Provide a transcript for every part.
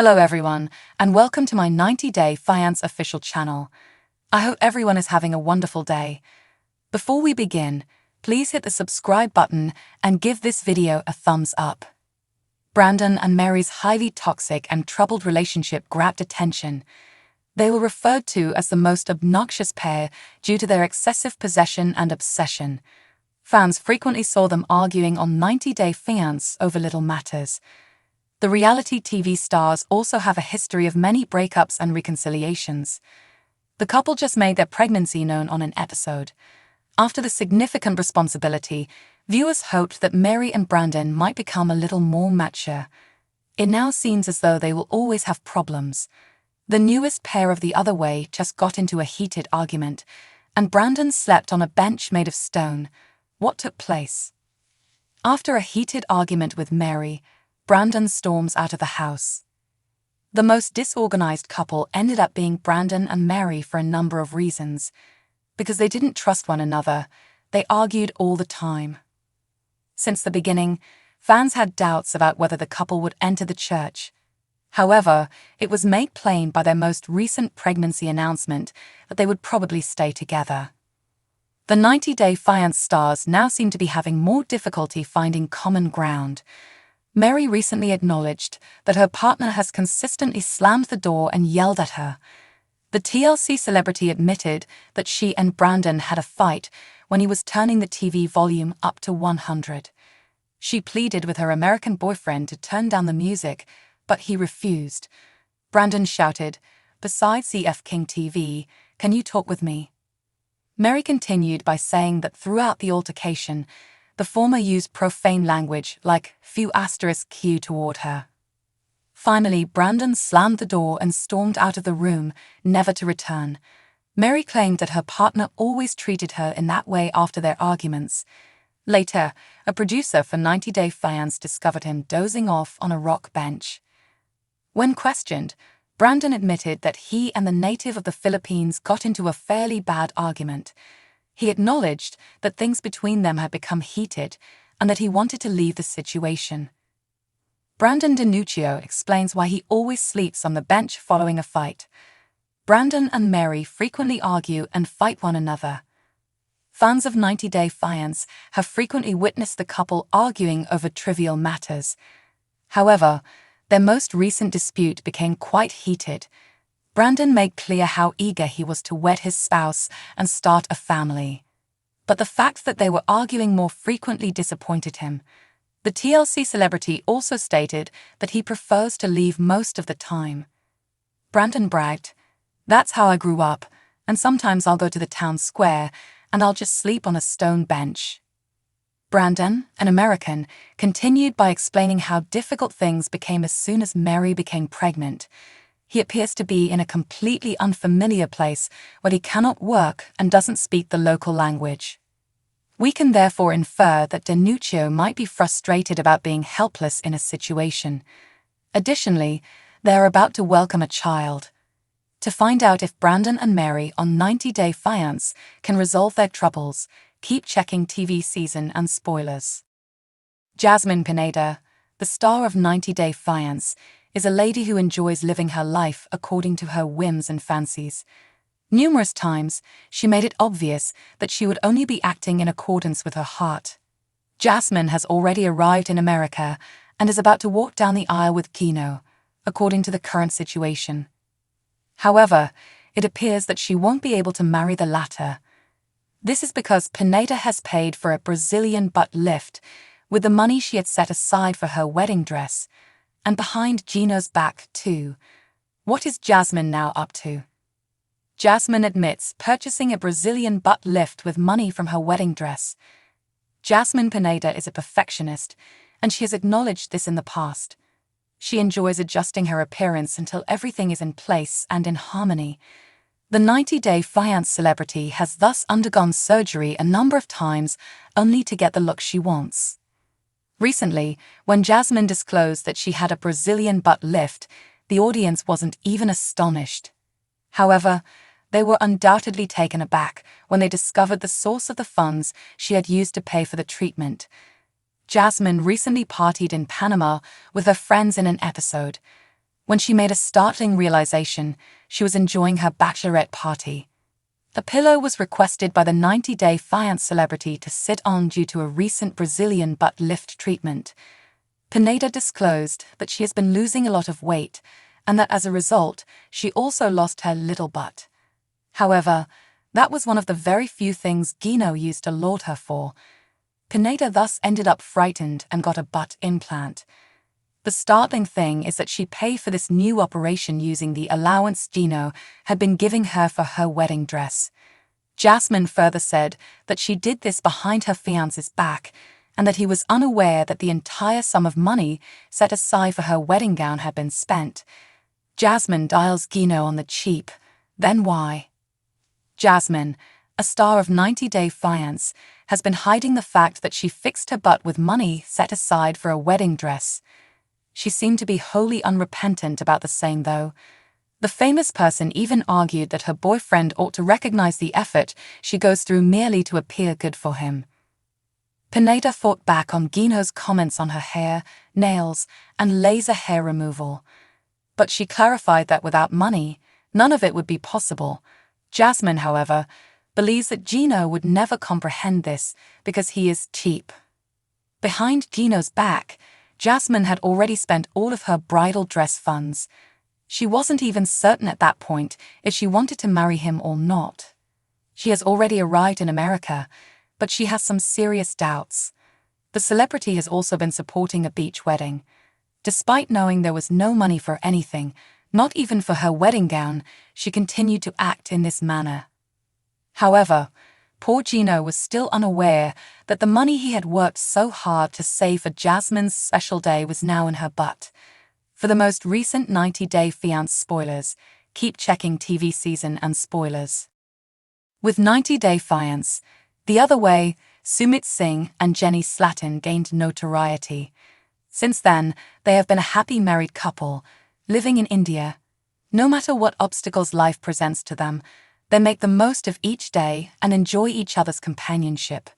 Hello everyone, and welcome to my 90-day Fiance official channel. I hope everyone is having a wonderful day. Before we begin, please hit the subscribe button and give this video a thumbs up. Brandan and Mary's highly toxic and troubled relationship grabbed attention. They were referred to as the most obnoxious pair due to their excessive possession and obsession. Fans frequently saw them arguing on 90 Day Fiance over little matters. The reality TV stars also have a history of many breakups and reconciliations. The couple just made their pregnancy known on an episode. After the significant responsibility, viewers hoped that Mary and Brandan might become a little more mature. It now seems as though they will always have problems. The newest pair of The Other Way just got into a heated argument, and Brandan slept on a bench made of stone. What took place? After a heated argument with Mary, Brandan storms out of the house. The most disorganized couple ended up being Brandan and Mary for a number of reasons. Because they didn't trust one another, they argued all the time. Since the beginning, fans had doubts about whether the couple would enter the church. However, it was made plain by their most recent pregnancy announcement that they would probably stay together. The 90 Day Fiance stars now seem to be having more difficulty finding common ground. Mary recently acknowledged that her partner has consistently slammed the door and yelled at her. The TLC celebrity admitted that she and Brandan had a fight when he was turning the TV volume up to 100. She pleaded with her American boyfriend to turn down the music, but he refused. Brandan shouted, "Besides CF King TV, can you talk with me?" Mary continued by saying that throughout the altercation, the former used profane language like "*Q* toward her. Finally, Brandan slammed the door and stormed out of the room, never to return. Mary claimed that her partner always treated her in that way after their arguments. Later, a producer for 90 Day Fiance discovered him dozing off on a rock bench. When questioned, Brandan admitted that he and the native of the Philippines got into a fairly bad argument. He acknowledged that things between them had become heated and that he wanted to leave the situation. Brandan DiNuccio explains why he always sleeps on the bench following a fight. Brandan and Mary frequently argue and fight one another. Fans of 90 Day Fiance have frequently witnessed the couple arguing over trivial matters. However, their most recent dispute became quite heated. Brandan made clear how eager he was to wed his spouse and start a family. But the fact that they were arguing more frequently disappointed him. The TLC celebrity also stated that he prefers to leave most of the time. Brandan bragged, "That's how I grew up, and sometimes I'll go to the town square and I'll just sleep on a stone bench." Brandan, an American, continued by explaining how difficult things became as soon as Mary became pregnant. He appears to be in a completely unfamiliar place where he cannot work and doesn't speak the local language. We can therefore infer that DiNuccio might be frustrated about being helpless in a situation. Additionally, they are about to welcome a child. To find out if Brandan and Mary on 90 Day Fiance can resolve their troubles, keep checking TV season and spoilers. Jasmine Pineda, the star of 90 Day Fiance, is a lady who enjoys living her life according to her whims and fancies. Numerous times, she made it obvious that she would only be acting in accordance with her heart. Jasmine has already arrived in America and is about to walk down the aisle with Gino, according to the current situation. However, it appears that she won't be able to marry the latter. This is because Pineda has paid for a Brazilian butt lift with the money she had set aside for her wedding dress, and behind Gino's back, too. What is Jasmine now up to? Jasmine admits purchasing a Brazilian butt lift with money from her wedding dress. Jasmine Pineda is a perfectionist, and she has acknowledged this in the past. She enjoys adjusting her appearance until everything is in place and in harmony. The 90 Day Fiance celebrity has thus undergone surgery a number of times only to get the look she wants. Recently, when Jasmine disclosed that she had a Brazilian butt lift, the audience wasn't even astonished. However, they were undoubtedly taken aback when they discovered the source of the funds she had used to pay for the treatment. Jasmine recently partied in Panama with her friends in an episode. when she made a startling realization she was enjoying her bachelorette party. A pillow was requested by the 90-day Fiance celebrity to sit on due to a recent Brazilian butt lift treatment. Pineda disclosed that she has been losing a lot of weight and that as a result, she also lost her little butt. However, that was one of the very few things Gino used to laud her for. Pineda thus ended up frightened and got a butt implant. The startling thing is that she paid for this new operation using the allowance Gino had been giving her for her wedding dress. Jasmine further said that she did this behind her fiance's back and that he was unaware that the entire sum of money set aside for her wedding gown had been spent. Jasmine dials Gino on the cheap. Then why? Jasmine, a star of 90-Day Fiance, has been hiding the fact that she fixed her butt with money set aside for a wedding dress. She seemed to be wholly unrepentant about the same, though. The famous person even argued that her boyfriend ought to recognize the effort she goes through merely to appear good for him. Pineda fought back on Gino's comments on her hair, nails, and laser hair removal. But she clarified that without money, none of it would be possible. Jasmine, however, believes that Gino would never comprehend this because he is cheap. Behind Gino's back, Jasmine had already spent all of her bridal dress funds. She wasn't even certain at that point if she wanted to marry him or not. She has already arrived in America, but she has some serious doubts. The celebrity has also been supporting a beach wedding. Despite knowing there was no money for anything, not even for her wedding gown, she continued to act in this manner. However, poor Gino was still unaware that the money he had worked so hard to save for Jasmine's special day was now in her butt. For the most recent 90-Day Fiance spoilers, keep checking TV season and spoilers. With 90-Day Fiance, The Other Way, Sumit Singh and Jenny Slatin gained notoriety. Since then, they have been a happy married couple, living in India. No matter what obstacles life presents to them, they make the most of each day and enjoy each other's companionship.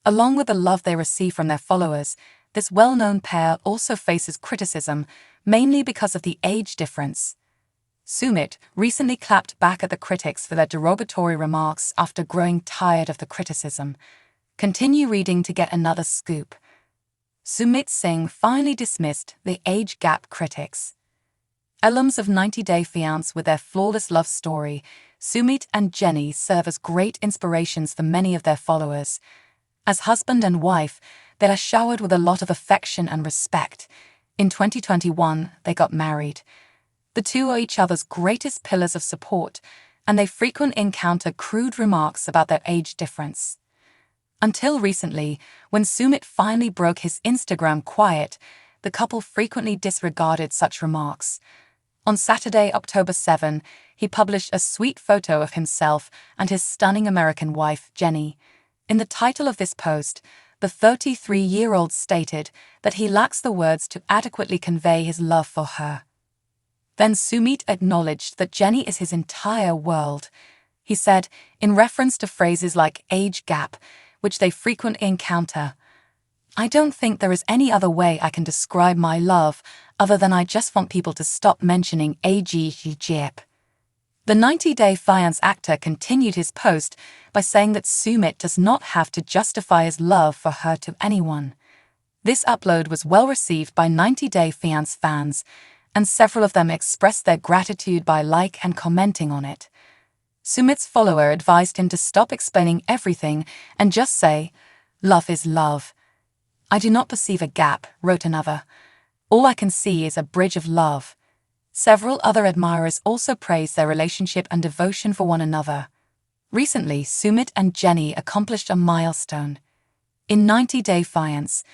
Along with the love they receive from their followers, this well-known pair also faces criticism, mainly because of the age difference. Sumit recently clapped back at the critics for their derogatory remarks after growing tired of the criticism. Continue reading to get another scoop. Sumit Singh finally dismissed the age gap critics. Alums of 90-Day Fiance with their flawless love story, Sumit and Jenny serve as great inspirations for many of their followers. As husband and wife, they are showered with a lot of affection and respect. In 2021, they got married. The two are each other's greatest pillars of support, and they frequently encounter crude remarks about their age difference. Until recently, when Sumit finally broke his Instagram quiet, the couple frequently disregarded such remarks. On Saturday, October 7, he published a sweet photo of himself and his stunning American wife, Jenny. In the title of this post, the 33-year-old stated that he lacks the words to adequately convey his love for her. Then Sumit acknowledged that Jenny is his entire world. He said, in reference to phrases like age gap, which they frequently encounter, "I don't think there is any other way I can describe my love other than I just want people to stop mentioning age gap." The 90-Day Fiance actor continued his post by saying that Sumit does not have to justify his love for her to anyone. This upload was well received by 90-Day Fiance fans, and several of them expressed their gratitude by like and commenting on it. Sumit's follower advised him to stop explaining everything and just say, "Love is love." "I do not perceive a gap," wrote another. "All I can see is a bridge of love." Several other admirers also praised their relationship and devotion for one another. Recently, Sumit and Jenny accomplished a milestone. In 90-Day Fiance,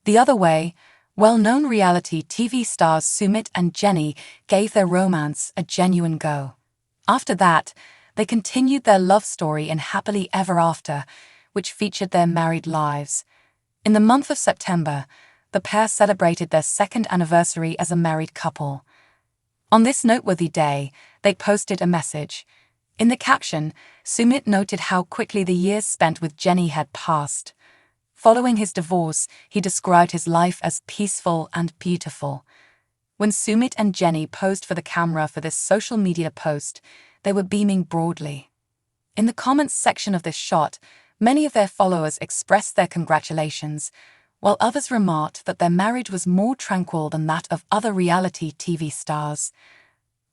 The Other Way, well-known reality TV stars Sumit and Jenny gave their romance a genuine go. After that, they continued their love story in Happily Ever After, which featured their married lives. In the month of September, the pair celebrated their second anniversary as a married couple. On this noteworthy day, they posted a message. In the caption, Sumit noted how quickly the years spent with Jenny had passed. Following his divorce, he described his life as peaceful and beautiful. When Sumit and Jenny posed for the camera for this social media post, they were beaming broadly. In the comments section of this shot, many of their followers expressed their congratulations, while others remarked that their marriage was more tranquil than that of other reality TV stars.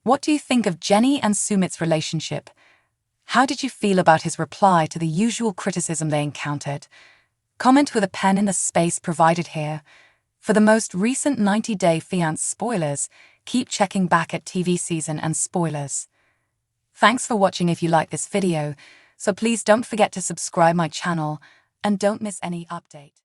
What do you think of Jenny and Sumit's relationship? How did you feel about his reply to the usual criticism they encountered? Comment with a pen in the space provided here. For the most recent 90-day Fiance spoilers, keep checking back at TV season and spoilers. Thanks for watching. If you like this video, so please don't forget to subscribe my channel and don't miss any update.